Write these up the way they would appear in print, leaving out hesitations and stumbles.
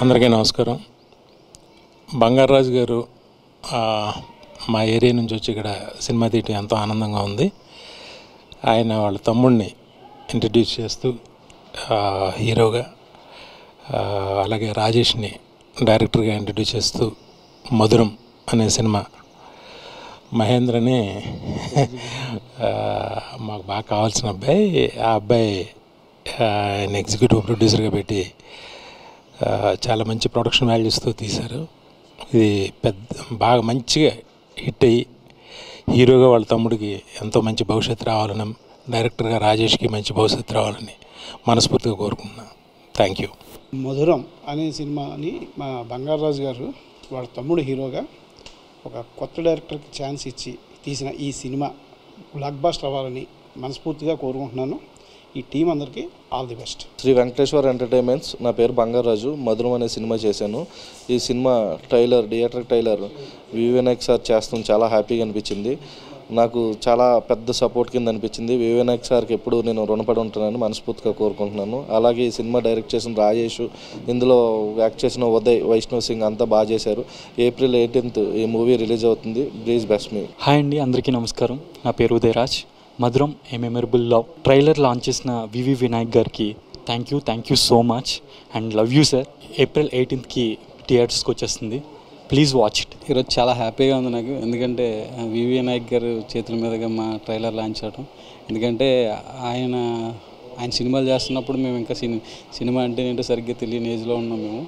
అందరికీ నమస్కారం. బంగారాజు గారు మా ఏరియా నుంచి వచ్చి ఇక్కడ సినిమా తీయటం ఎంతో ఆనందంగా ఉంది. ఆయన వాళ్ళ తమ్ముడిని ఇంట్రడ్యూస్ చేస్తూ హీరోగా, అలాగే రాజేష్ని డైరెక్టర్గా ఇంట్రడ్యూస్ చేస్తూ మధురం అనే సినిమా మహేంద్రని మాకు బాగా కావాల్సిన అబ్బాయి. ఆ అబ్బాయి ఆయన ఎగ్జిక్యూటివ్ ప్రొడ్యూసర్గా పెట్టి చాలా మంచి ప్రొడక్షన్ వాల్యూస్తో తీశారు. ఇది బాగా మంచిగా హిట్ అయ్యి హీరోగా వాళ్ళ తమ్ముడికి ఎంతో మంచి భవిష్యత్తు రావాలని, డైరెక్టర్గా రాజేష్కి మంచి భవిష్యత్తు రావాలని మనస్ఫూర్తిగా కోరుకుంటున్నాను. Thank you. మధురం అనే సినిమాని మా బంగారాజు గారు వాళ్ళ తమ్ముడు హీరోగా ఒక కొత్త డైరెక్టర్కి ఛాన్స్ ఇచ్చి తీసిన ఈ సినిమా బ్లాక్ బస్టర్ అవ్వాలని మనస్ఫూర్తిగా కోరుకుంటున్నాను. ఈ టీం అందరికీ all the best. Sri Venkateswara entertainments. నా పేరు బంగారాజు. మధురం అనే సినిమా చేశాను. ఈ cinema theatre trailer VV Vinayak sir చేస్తాం చాలా హ్యాపీగా అనిపించింది. నాకు చాలా పెద్ద సపోర్ట్ కింద అనిపించింది. వివినాయక్ సార్కి ఎప్పుడు నేను రుణపడి ఉంటున్నాను, మనస్ఫూర్తిగా కోరుకుంటున్నాను. అలాగే ఈ సినిమా డైరెక్ట్ చేసిన రాజేష్, ఇందులో యాక్ట్ చేసిన ఉదయ్, వైష్ణవ్ సింగ్ అంతా బాగా చేశారు. April 18th ఈ మూవీ రిలీజ్ అవుతుంది. Please best me. హాయ్ అండి, అందరికీ నమస్కారం. నా పేరు ఉదయరాజ్. మధురం ఏ మెమరబుల్ లవ్ ట్రైలర్ లాంచ్ చేసిన వివి వినాయక్ గారికి thank you so much and love you sir. April 18th థియేటర్స్కి వచ్చేస్తుంది. Please watch it. ఈరోజు చాలా హ్యాపీగా ఉంది నాకు, ఎందుకంటే వివి వినాయక్ గారు చేతుల మీదుగా మా ట్రైలర్ లాంచ్ చేయడం. ఎందుకంటే ఆయన సినిమాలు చేస్తున్నప్పుడు మేము ఇంకా సినిమా అంటే ఏంటో సరిగ్గా తెలియని ఏజ్లో ఉన్నాం మేము.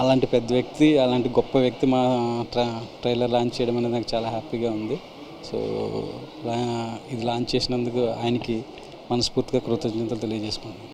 అలాంటి పెద్ద వ్యక్తి, అలాంటి గొప్ప వ్యక్తి మా ట్రైలర్ లాంచ్ చేయడం అనేది నాకు చాలా హ్యాపీగా ఉంది. సో ఇది లాంచ్ చేసినందుకు ఆయనకి మనస్ఫూర్తిగా కృతజ్ఞతలు తెలియజేసుకుంటున్నాను.